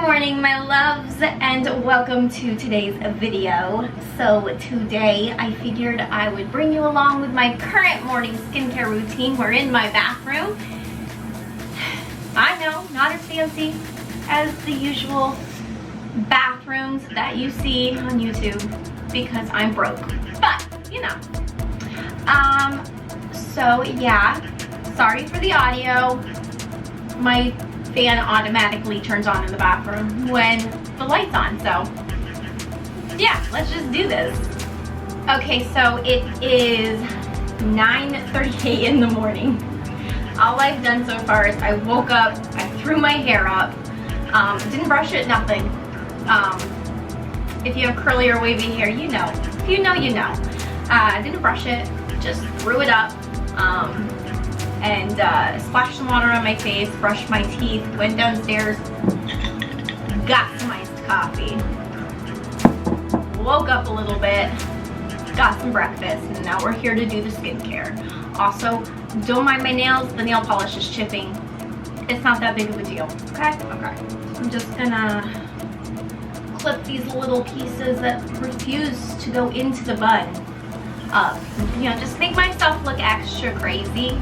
morning, my loves, and welcome to today's video. So today I figured I would bring you along with my current morning skincare routine. We're in my bathroom. I know, not as fancy as the usual bathrooms that you see on YouTube because I'm broke, but you know. So yeah, sorry for the audio. My fan automatically turns on in the bathroom when the light's on, so yeah, let's just do this. Okay, so it is 9:38 in the morning. All I've done so far is I woke up, I threw my hair up, didn't brush it, nothing. If you have curly or wavy hair, you know. If you know, you know. Didn't brush it, just threw it up. And splashed some water on my face, brushed my teeth, went downstairs, got some iced coffee, woke up a little bit, got some breakfast, and now we're here to do the skincare. Also, don't mind my nails, the nail polish is chipping. It's not that big of a deal, okay? Okay. I'm just gonna clip these little pieces that refuse to go into the bun up. You know, just make myself look extra crazy.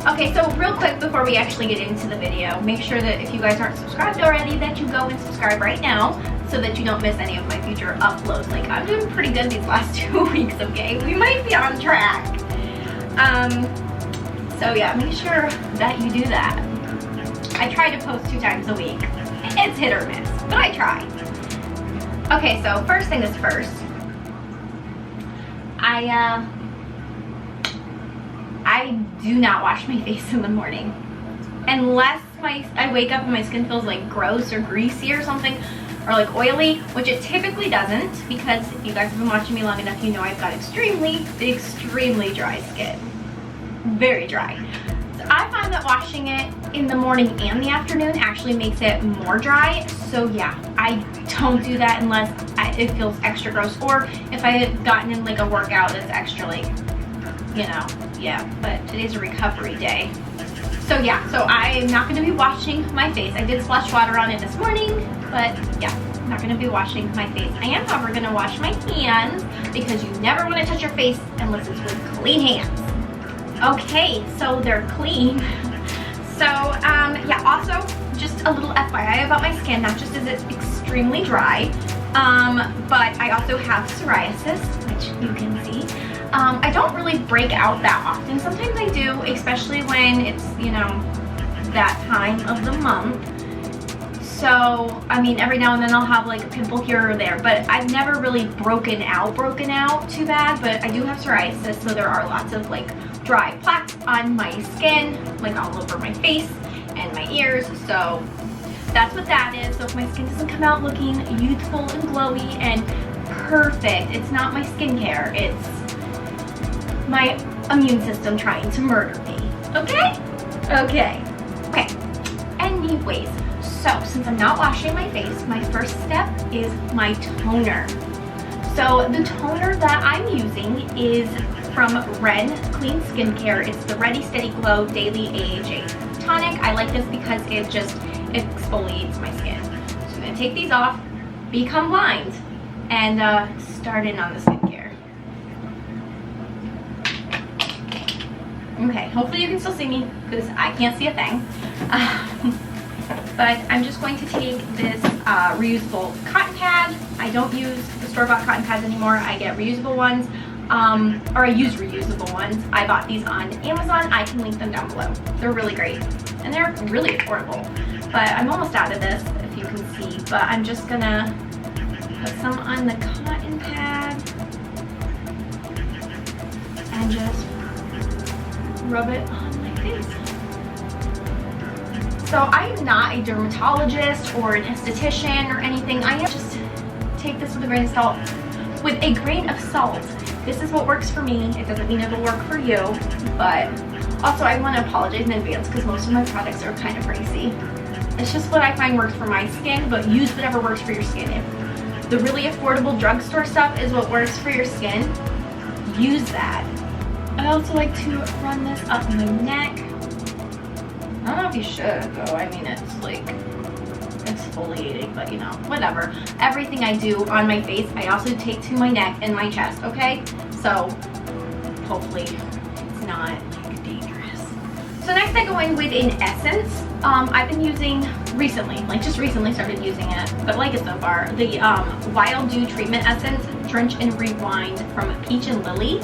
Okay, so real quick before we actually get into the video, make sure that if you guys aren't subscribed already, that you go and subscribe right now so that you don't miss any of my future uploads. Like, I'm doing pretty good these last 2 weeks, okay? We might be on track. So yeah, make sure that you do that. I try to post 2 times a week. It's hit or miss, but I try. Okay, so first thing is first. I do not wash my face in the morning unless I wake up and my skin feels like gross or greasy or something, or like oily, which it typically doesn't, because if you guys have been watching me long enough, you know I've got extremely dry skin. Very dry. So I find that washing it in the morning and the afternoon actually makes it more dry. So yeah, I don't do that unless it feels extra gross, or if I had gotten in like a workout that's extra, like, you know, yeah, but today's a recovery day. So yeah, so I'm not gonna be washing my face. I did splash water on it this morning, but yeah, I'm not gonna be washing my face. I am, however, gonna wash my hands because you never wanna touch your face unless it's with clean hands. Okay, so they're clean. So yeah, also just a little FYI about my skin, not just is it extremely dry, but I also have psoriasis, which you can see. I don't really break out that often. Sometimes I do, especially when it's, you know, that time of the month. So, I mean, every now and then I'll have like a pimple here or there, but I've never really broken out too bad. But I do have psoriasis, so there are lots of like dry plaques on my skin, like all over my face and my ears. So that's what that is. So if my skin doesn't come out looking youthful and glowy and perfect, it's not my skincare, it's my immune system trying to murder me. Okay? Okay. Okay. Anyways, so since I'm not washing my face, my first step is my toner. So the toner that I'm using is from Red Clean Skincare. It's the Ready Steady Glow Daily AHA Tonic. I like this because it just exfoliates my skin. So I'm gonna take these off, become blind, and start in on the skincare. Okay, hopefully you can still see me because I can't see a thing. But I'm just going to take this reusable cotton pad. I don't use the store-bought cotton pads anymore. I get reusable ones, or I use reusable ones. I bought these on Amazon. I can link them down below. They're really great, and they're really affordable. But I'm almost out of this, if you can see. But I'm just gonna put some on the cotton pad and just rub it on my face. So I am not a dermatologist or an esthetician or anything. I just take this with a grain of salt. With a grain of salt. This is what works for me. It doesn't mean it'll work for you, but also I want to apologize in advance because most of my products are kind of pricey. It's just what I find works for my skin, but use whatever works for your skin. If the really affordable drugstore stuff is what works for your skin, use that. I also like to run this up my neck probably should though. I mean, it's like exfoliating, but you know, whatever. Everything I do on my face, I also take to my neck and my chest, okay? So hopefully it's not like dangerous. So next I go in with an essence. I've been using recently, like just recently started using it, but like it so far. The Wild Dew Treatment Essence Drench and Rewind from Peach and Lily.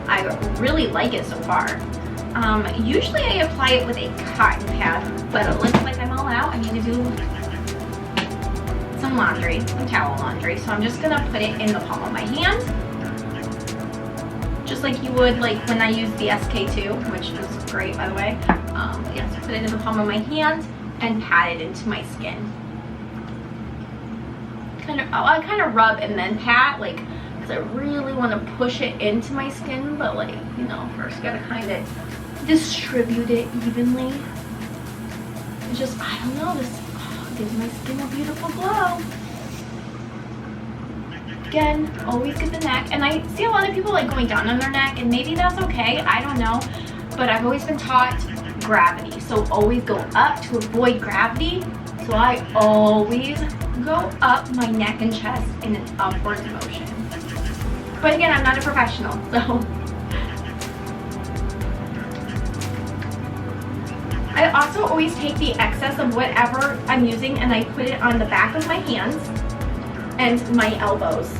I really like it so far. Usually I apply it with a cotton pad, but it looks like I'm all out. I need to do some laundry, some towel laundry. So I'm just gonna put it in the palm of my hand. Just like you would like when I use the SK2, which is great by the way. Yes, put it in the palm of my hand and pat it into my skin. I kind of rub and then pat, like, because I really want to push it into my skin, but like, you know, first gotta kind of distribute it evenly. It's just, I don't know, this gives my skin a beautiful glow. Again, always get the neck, and I see a lot of people like going down on their neck, and maybe that's okay, I don't know, but I've always been taught gravity, so always go up to avoid gravity. So I always go up my neck and chest in an upwards motion. But again, I'm not a professional, so I also always take the excess of whatever I'm using and I put it on the back of my hands and my elbows.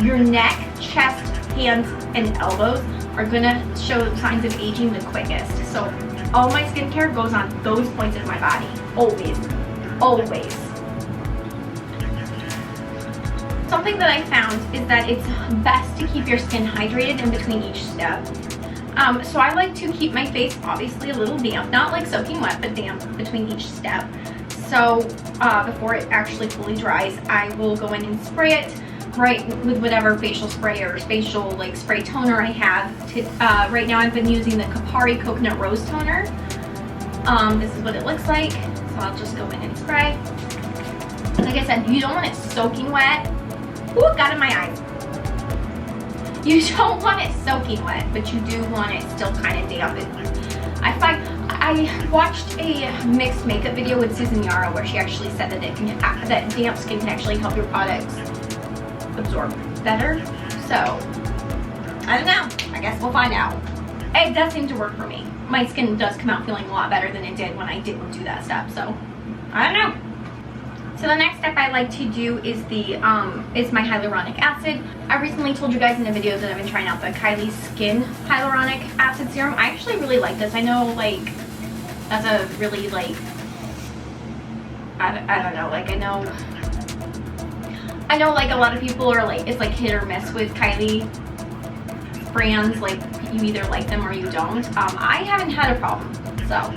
Your neck, chest, hands, and elbows are gonna show signs of aging the quickest. So all my skincare goes on those points of my body, always, always. Something that I found is that it's best to keep your skin hydrated in between each step. So I like to keep my face obviously a little damp, not like soaking wet, but damp between each step. So before it actually fully dries, I will go in and spray it right with whatever facial spray or facial like spray toner I have. Right now I've been using the Kapari Coconut Rose Toner. This is what it looks like. So I'll just go in and spray. Like I said, you don't want it soaking wet. Ooh, it got in my eyes. You don't want it soaking wet, but you do want it still kind of damp. I watched a mixed makeup video with Susan Yara where she actually said that that damp skin can actually help your products absorb better. So I don't know. I guess we'll find out. It does seem to work for me. My skin does come out feeling a lot better than it did when I didn't do that step. So I don't know. So the next step I like to do is is my hyaluronic acid. I recently told you guys in a video that I've been trying out the Kylie Skin Hyaluronic Acid Serum. I actually really like this. I know like that's a really like, I don't know, like I know like a lot of people are like, it's like hit or miss with Kylie brands, like you either like them or you don't. I haven't had a problem, so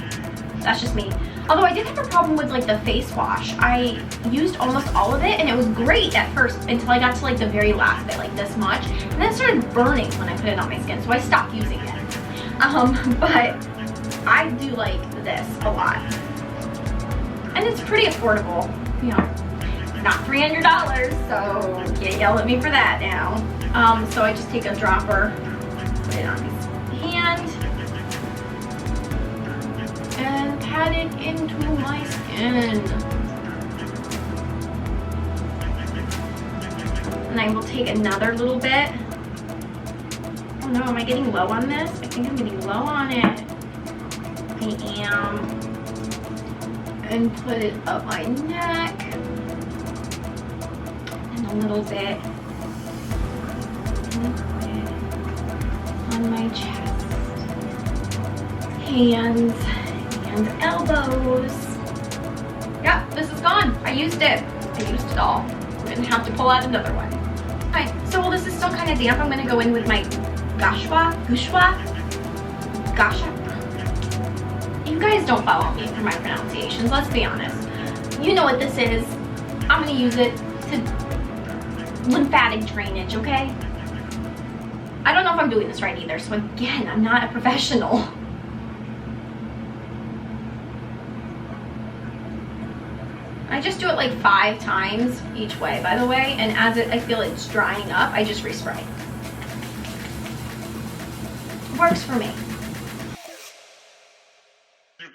that's just me. Although I did have a problem with like the face wash. I used almost all of it and it was great at first until I got to like the very last bit, like this much. And then it started burning when I put it on my skin, so I stopped using it. But I do like this a lot. And it's pretty affordable, you know, not $300, so can't yell at me for that now. So I just take a dropper, put it on my hand, and pat it into my skin. And I will take another little bit. Oh no, am I getting low on this? I think I'm getting low on it. I am. And put it up my neck. And a little bit. And put it on my chest. Hands. And elbows. Yep, this is gone. I used it. I used it all. I'm gonna have to pull out another one. Alright, so while this is still kind of damp, I'm gonna go in with my Gasha. You guys don't follow me for my pronunciations, let's be honest. You know what this is. I'm gonna use it to lymphatic drainage, okay? I don't know if I'm doing this right either, so again, I'm not a professional. I just do it like 5 times each way, by the way, and as I feel it's drying up, I just respray. Works for me. So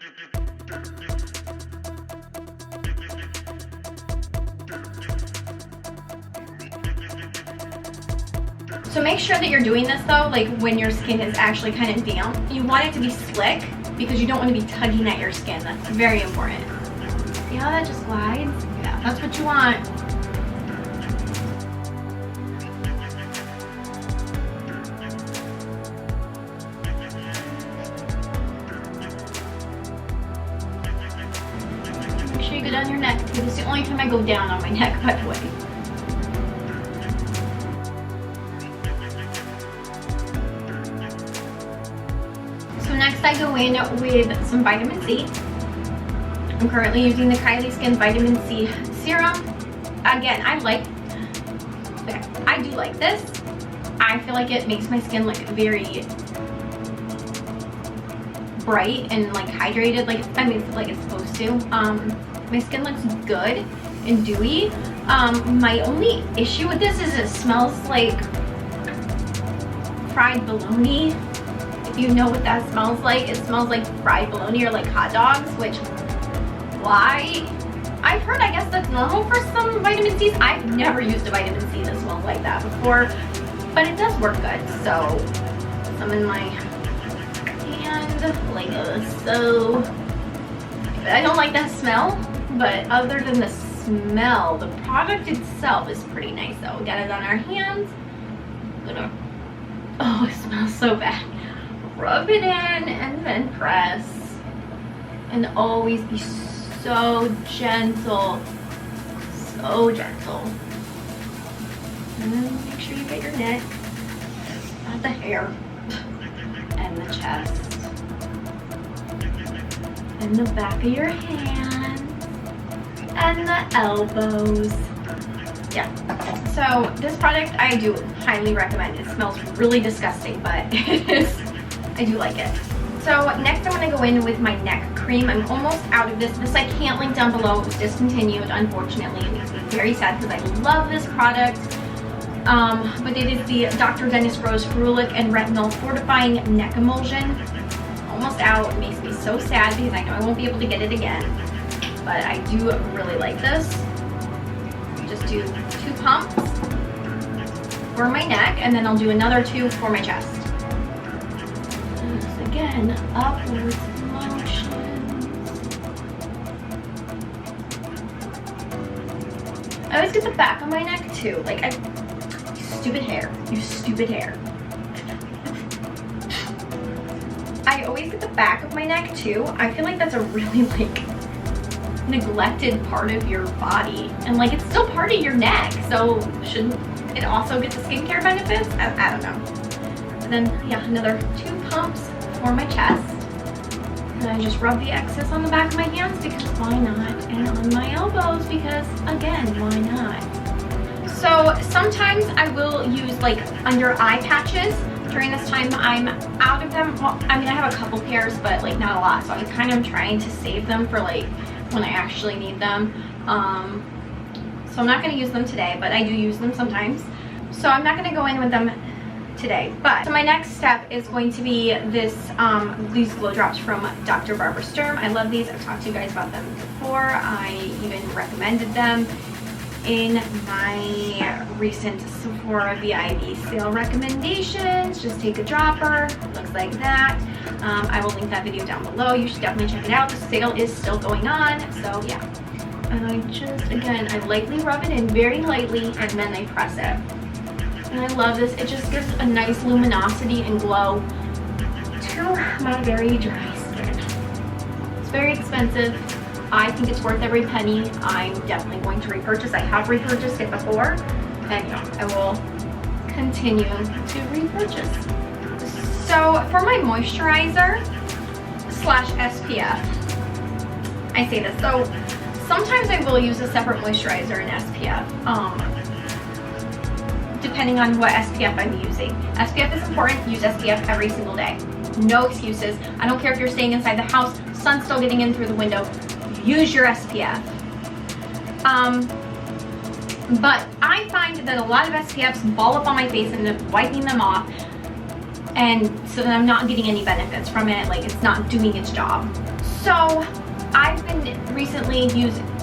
make sure that you're doing this though, like when your skin is actually kind of damp. You want it to be slick because you don't want to be tugging at your skin. That's very important. See how that just glides? Yeah, that's what you want. Make sure you go down your neck because it's the only time I go down on my neck, by the way. Next I go in with some vitamin C. I'm currently using the Kylie Skin Vitamin C Serum. Again, I do like this. I feel like it makes my skin look very bright and like hydrated, like it's supposed to. My skin looks good and dewy. My only issue with this is it smells like fried bologna. If you know what that smells like, it smells like fried bologna or like hot dogs, which, why? I've heard, I guess that's normal for some vitamin C's. I've never used a vitamin C that smells like that before, but it does work good. So, some in my hand, like so. I don't like that smell, but other than the smell, the product itself is pretty nice though. We got it on our hands. Oh, it smells so bad. Rub it in and then press, and always be so gentle, and then make sure you get your neck, not the hair, and the chest, and the back of your hand, and the elbows. Yeah, so this product I do highly recommend. It smells really disgusting, but it is, I do like it. So next I'm going to go in with my neck cream. I'm almost out of this. This I can't link down below. It was discontinued, unfortunately. It makes me very sad because I love this product. But it is the Dr. Dennis Rose Ferulic and Retinol Fortifying Neck Emulsion. Almost out. It makes me so sad because I know I won't be able to get it again. But I do really like this. Just do 2 pumps for my neck, and then I'll do another 2 for my chest. Again, upwards motions. I always get the back of my neck too. Like, you stupid hair. I always get the back of my neck too. I feel like that's a really like neglected part of your body, and like it's still part of your neck. So shouldn't it also get the skincare benefits? I don't know. And then yeah, another 2 pumps for my chest, and I just rub the excess on the back of my hands because why not, and on my elbows because again, why not? So sometimes I will use like under eye patches. During this time I'm out of them. Well, I mean I have a couple pairs, but like not a lot, so I'm kind of trying to save them for like when I actually need them. So I'm not going to use them today, but I do use them sometimes. So I'm not going to go in with them today. But so my next step is going to be this these glow drops from Dr. Barbara Sturm. I love these. I've talked to you guys about them before. I even recommended them in my recent Sephora VIP sale recommendations. Just take a dropper, looks like that. I will link that video down below. You should definitely check it out. The sale is still going on, so yeah. And I just, again, I lightly rub it in, very lightly, and then I press it. And I love this. It just gives a nice luminosity and glow to my very dry skin. It's very expensive. I think it's worth every penny. I'm definitely going to repurchase. I have repurchased it before, and yeah, I will continue to repurchase. So for my moisturizer slash SPF, I say this. So sometimes I will use a separate moisturizer and SPF, depending on what SPF I'm using. SPF is important. Use SPF every single day. No excuses. I don't care if you're staying inside the house, sun's still getting in through the window. Use your SPF. But I find that a lot of SPFs ball up on my face and I'm wiping them off, and so then I'm not getting any benefits from it. Like, it's not doing its job. So I've been recently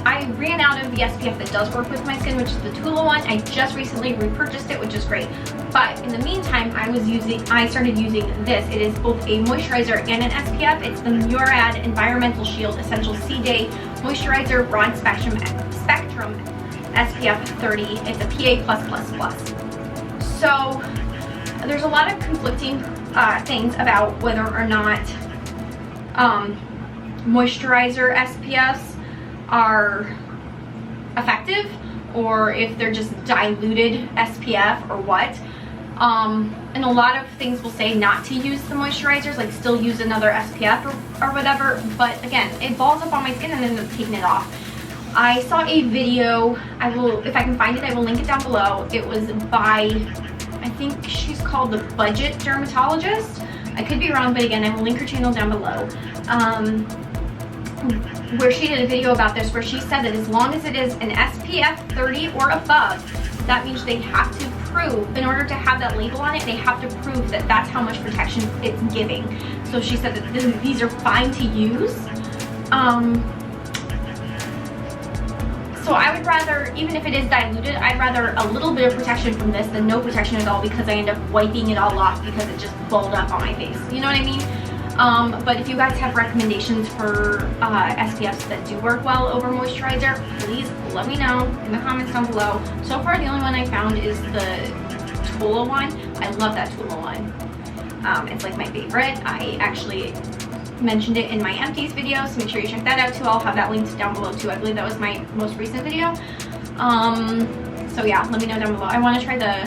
I ran out of the SPF that does work with my skin, which is the Tula one. I just recently repurchased it, which is great. But in the meantime, I started using this. It is both a moisturizer and an SPF. It's the Murad Environmental Shield Essential C-Day Moisturizer Broad Spectrum SPF 30. It's a PA+++. So there's a lot of conflicting things about whether or not moisturizer SPFs are effective, or if they're just diluted SPF or what. And a lot of things will say not to use the moisturizers, like still use another SPF or whatever, but again, it balls up on my skin and then I'm taking it off. I saw a video, if I can find it, I will link it down below. It was by, I think she's called the Budget Dermatologist. I could be wrong, but again, I will link her channel down below. Where she did a video about this, where she said that as long as it is an SPF 30 or above, that means they have to prove, in order to have that label on it, they have to prove that that's how much protection it's giving. So she said that these are fine to use. So I would rather, even if it is diluted, I'd rather a little bit of protection from this than no protection at all, because I end up wiping it all off because it just balled up on my face. You know what I mean? But if you guys have recommendations for SPFs that do work well over moisturizer, please let me know in the comments down below. So far, the only one I found is the Tula one. I love that Tula one. It's like my favorite. I actually mentioned it in my empties video, so make sure you check that out too. I'll have that linked down below too. I believe that was my most recent video. So yeah, let me know down below. I want to try the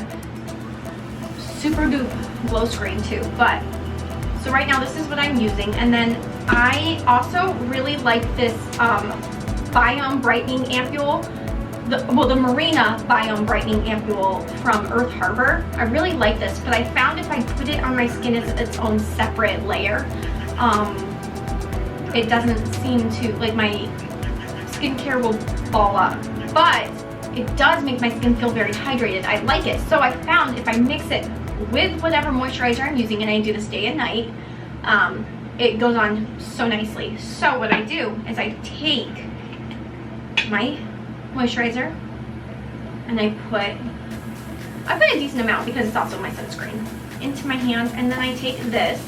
Super Goop Glow Screen too, but so right now this is what I'm using. And then I also really like this Biome Brightening Ampule, the Marina Biome Brightening Ampule from Earth Harbor. I really like this, but I found if I put it on my skin as its own separate layer, it doesn't seem to, like, my skincare will fall up, but it does make my skin feel very hydrated. I like it. So I found if I mix it with whatever moisturizer I'm using, and I do this day and night, it goes on so nicely. So what I do is I take my moisturizer and I put a decent amount, because it's also my sunscreen, into my hands, and then I take this,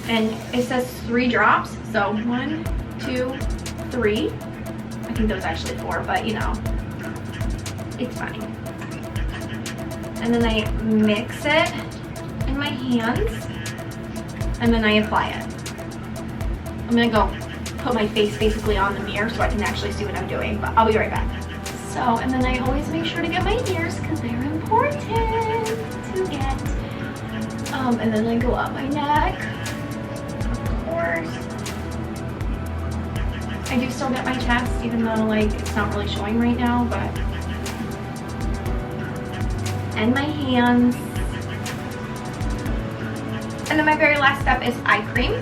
and it says 3 drops, so 1, 2, 3. I think there was actually 4, but you know, it's fine. And then I mix it in my hands, and then I apply it. I'm gonna go put my face basically on the mirror so I can actually see what I'm doing, but I'll be right back. So, and then I always make sure to get my ears because they're important to get. And then I go up my neck, of course. I do still get my chest, even though like it's not really showing right now, but. And my hands. And then my very last step is eye cream.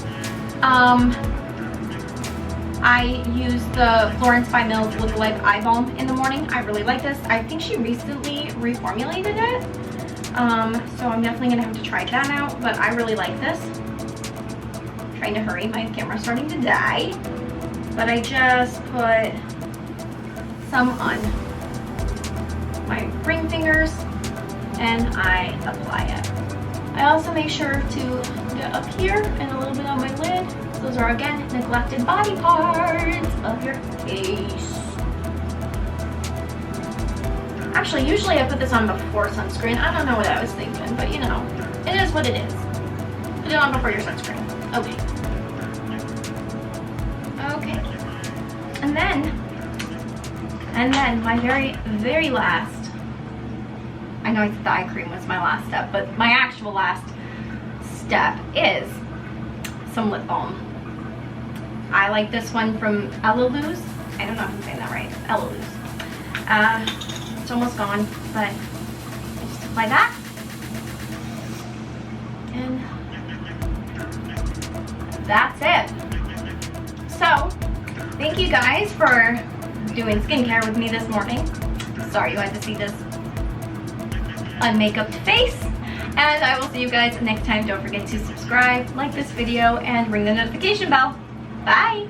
I use the Florence by Mills Look Alive Eye Balm in the morning. I really like this. I think she recently reformulated it. So I'm definitely gonna have to try that out, but I really like this. I'm trying to hurry, my camera's starting to die. But I just put some on my ring fingers and I apply it. I also make sure to get up here and a little bit on my lid. Those are, again, neglected body parts of your face. Actually, usually I put this on before sunscreen. I don't know what I was thinking, but you know, it is what it is. Put it on before your sunscreen. Okay. Okay. And then my very last, I know I said the eye cream was my last step, but my actual last step is some lip balm. I like this one from Elaine. I don't know if I'm saying that right. Elaine. It's almost gone, but I just apply that. And that's it. So, thank you guys for doing skincare with me this morning. Sorry you had to see this unmakeup face. And I will see you guys next time. Don't forget to subscribe. subscribe, like this video, and ring the notification bell. Bye!